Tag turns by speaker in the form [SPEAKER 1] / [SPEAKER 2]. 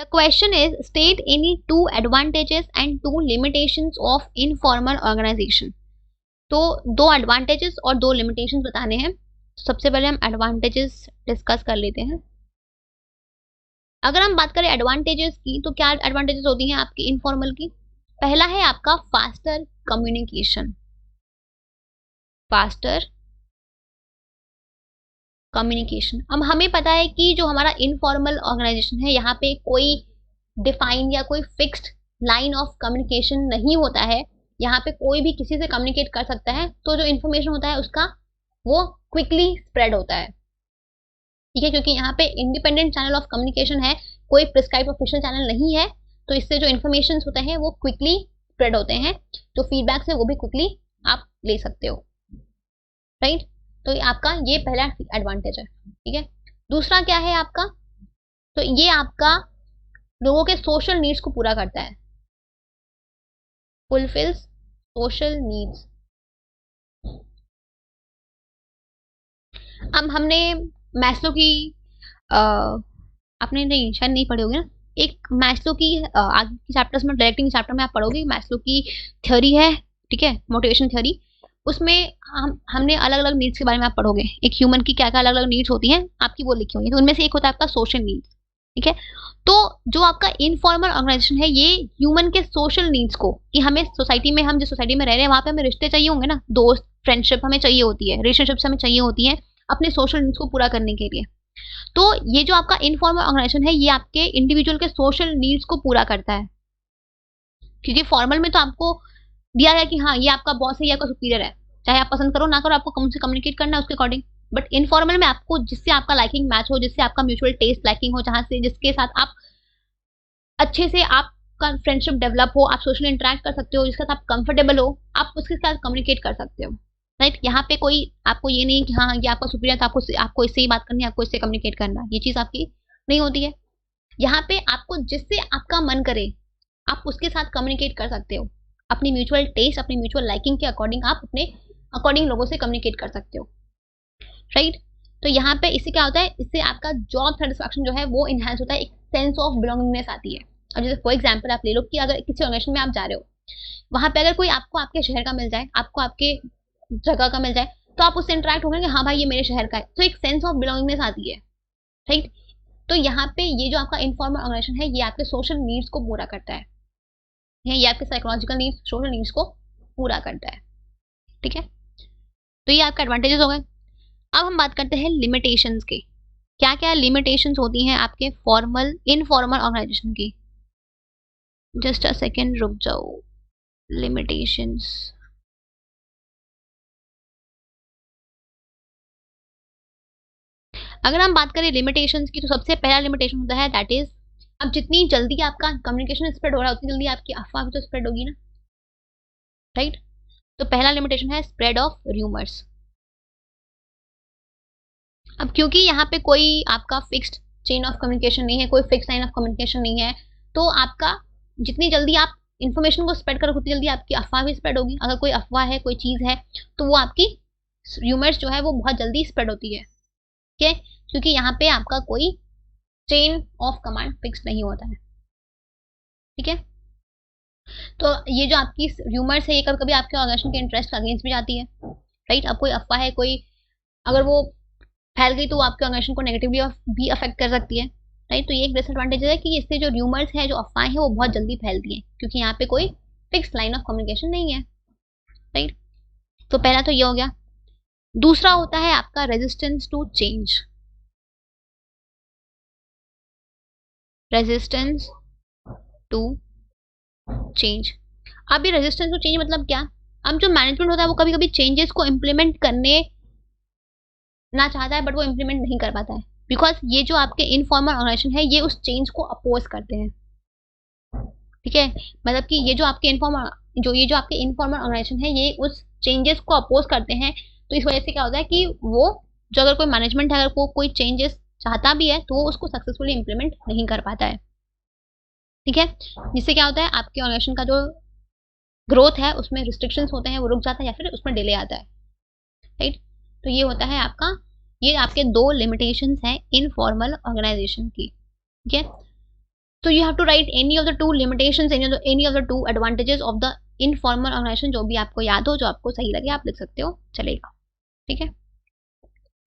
[SPEAKER 1] The question is state any two advantages and two limitations of informal organization. तो दो advantages और दो limitations बताने हैं. सबसे पहले हम advantages डिस्कस कर लेते हैं. अगर हम बात करें advantages की तो क्या advantages होती हैं आपकी informal की. पहला है आपका faster communication. Faster communication. अब हमें पता है कि जो हमारा इनफॉर्मल ऑर्गेनाइजेशन है यहाँ पे कोई डिफाइन या कोई फिक्स्ड लाइन ऑफ कम्युनिकेशन नहीं होता है. यहाँ पे कोई भी किसी से कम्युनिकेट कर सकता है, तो जो इन्फॉर्मेशन होता है उसका वो क्विकली स्प्रेड होता है. ठीक है, क्योंकि यहाँ पे इंडिपेंडेंट चैनल ऑफ कम्युनिकेशन है, कोई प्रिस्क्राइब ऑफिशियल चैनल नहीं है, तो इससे जो इन्फॉर्मेशन होते हैं वो क्विकली स्प्रेड होते हैं. जो फीडबैक्स है वो भी क्विकली आप ले सकते हो. राइट, तो आपका ये पहला एडवांटेज है. ठीक है, दूसरा क्या है आपका, तो ये आपका लोगों के सोशल नीड्स को पूरा करता है. Fulfils social needs. अब हमने मैस्लो की आपने नहीं शायद नहीं पढ़ी होगी ना, एक मैस्लो की आगे की चैप्टर्स में, डायरेक्टिंग चैप्टर में आप पढ़ोगे. मैस्लो की थ्योरी है, ठीक है, मोटिवेशन थ्योरी. उसमें हमने अलग अलग नीड्स के बारे में आप पढ़ोगे. एक ह्यूमन की क्या क्या अलग अलग नीड्स होती हैं आपकी वो लिखी हुई है. तो उनमें से एक होता है आपका सोशल नीड्स. ठीक है, तो जो आपका इनफॉर्मल ऑर्गेनाइजेशन है ये ह्यूमन के सोशल नीड्स को, कि हमें सोसाइटी में, हम जिस सोसाइटी में रह रहे हैं वहाँ पे हमें रिश्ते चाहिए होंगे ना, दोस्त फ्रेंडशिप हमें चाहिए होती है, रिलेशनशिप्स हमें चाहिए होती है अपने सोशल नीड्स को पूरा करने के लिए. तो ये जो आपका इनफॉर्मल ऑर्गेनाइजेशन है ये आपके इंडिविजुअल के सोशल नीड्स को पूरा करता है. क्योंकि फॉर्मल में तो आपको दिया गया कि हाँ ये आपका बॉस है, ये आपका सुपीरियर है, चाहे आप पसंद करो ना करो, आपको कौन से कम्युनिकेट करना है उसके अकॉर्डिंग. बट इनफॉर्मल में आपको जिससे आपका लाइकिंग मैच हो, जिससे आपका म्यूचुअल टेस्ट लाइकिंग हो, जहां से जिसके साथ आप अच्छे से आपका फ्रेंडशिप डेवलप हो, आप सोशली इंटरेक्ट कर सकते हो, जिसके साथ आप कंफर्टेबल हो, आप उसके साथ कम्युनिकेट कर सकते हो. राइट, यहाँ पे कोई आपको ये नहीं कि हाँ ये आपका सुपीरियर था, आपको इससे ही बात करनी है, आपको इससे कम्युनिकेट करना है, ये चीज आपकी नहीं होती है. यहाँ पे आपको जिससे आपका मन करे आप उसके साथ कम्युनिकेट कर सकते हो. अपनी म्यूचुअल टेस्ट, अपनी म्यूचुअल लाइकिंग के अकॉर्डिंग आप अपने अकॉर्डिंग लोगों से कम्युनिकेट कर सकते हो. राइट, तो यहाँ पे इससे क्या होता है, इससे आपका जॉब सेटिस्फैक्शन जो है वो इनहेंस होता है, एक सेंस ऑफ बिलोंगिंगनेस आती है. अब जैसे फॉर एग्जांपल आप ले लो कि अगर किसी ऑर्गेनाइजेशन में आप जा रहे हो, वहां पे अगर कोई आपको आपके शहर का मिल जाए, आपको आपके जगह का मिल जाए, तो आप उससे इंटरेक्ट होंगे कि हाँ भाई ये मेरे शहर का है, तो एक सेंस ऑफ बिलोंगिंगनेस आती है. राइट, तो यहाँ पे ये जो आपका इनफॉर्मल ऑर्गेनाइजेशन है ये आपके सोशल नीड्स को पूरा करता है, ये आपके साइकोलॉजिकल नीड्स, सोशल नीड्स को पूरा करता है. ठीक है, तो ये आपका एडवांटेजेस हो गए. अब हम बात करते हैं लिमिटेशंस के. क्या क्या लिमिटेशंस होती हैं आपके फॉर्मल इनफॉर्मल ऑर्गेनाइजेशन की. जस्ट अ सेकेंड रुक जाओ. लिमिटेशंस, अगर हम बात करें लिमिटेशंस की तो सबसे पहला लिमिटेशन होता है दैट इज, अब जितनी जल्दी आपका कम्युनिकेशन स्प्रेड हो रहा है उतनी जल्दी आपकी अफवाह भी तो स्प्रेड होगी ना. राइट, तो पहला लिमिटेशन है स्प्रेड ऑफ र्यूमर्स. अब क्योंकि यहाँ पे कोई आपका फिक्स्ड चेन ऑफ कम्युनिकेशन नहीं है, कोई फिक्स लाइन ऑफ कम्युनिकेशन नहीं है, तो आपका जितनी जल्दी आप इन्फॉर्मेशन को स्प्रेड करोगे उतनी जल्दी आपकी अफवाह भी स्प्रेड होगी. अगर कोई अफवाह है, कोई चीज़ है, तो वो आपकी र्यूमर्स जो है वो बहुत जल्दी स्प्रेड होती है. ठीक है, क्योंकि यहाँ पे आपका कोई चेन ऑफ कमांड फिक्स नहीं होता है. ठीक है, तो ये जो आपकी र्यूमर्स है ये कभी कभी आपके ऑर्गेनाइजेशन के इंटरेस्ट के अगेंस्ट भी जाती है. राइट, अब कोई अफवाह है, कोई अगर वो फैल गई तो वो आपके ऑर्गेनाइजेशन को नेगेटिवली भी अफेक्ट कर सकती है. राइट, तो ये एक डिसएडवांटेज है कि इससे जो र्यूमर्स है, जो अफवाहें हैं वो बहुत जल्दी फैलती हैं, क्योंकि यहाँ पे कोई फिक्स लाइन ऑफ कम्युनिकेशन नहीं है. राइट, तो पहला तो ये हो गया. दूसरा होता है आपका resistance to change. Resistance to change. अब ये रेजिस्टेंस टू चेंज मतलब क्या, अब जो मैनेजमेंट होता है वो कभी कभी चेंजेस को इम्प्लीमेंट करने ना चाहता है बट वो इम्प्लीमेंट नहीं कर पाता है, बिकॉज ये जो आपके इनफॉर्मल ऑर्गेनाइजेशन है ये उस चेंज को अपोज करते हैं. ठीक है, मतलब कि ये जो आपके इनफॉर्मल ऑर्गेनाइजेशन है ये उस चेंजेस को अपोज करते हैं. तो इस वजह से क्या होता है कि वो जो अगर कोई मैनेजमेंट है, अगर वो कोई चेंजेस चाहता भी है तो वो उसको सक्सेसफुली इम्प्लीमेंट नहीं कर पाता है. ठीक है, जिससे क्या होता है आपके ऑर्गेनाइजेशन का जो ग्रोथ है उसमें रिस्ट्रिक्शंस होते हैं, वो रुक जाता है या फिर उसमें डिले आता है. राइट, तो ये होता है आपका, ये आपके दो लिमिटेशंस हैं इनफॉर्मल ऑर्गेनाइजेशन की. ठीक है, So you have to write any of the two limitations, any of the two advantages of the informal organisation, जो भी आपको याद हो, जो आपको सही लगे आप लिख सकते हो, चलेगा। ठीक है।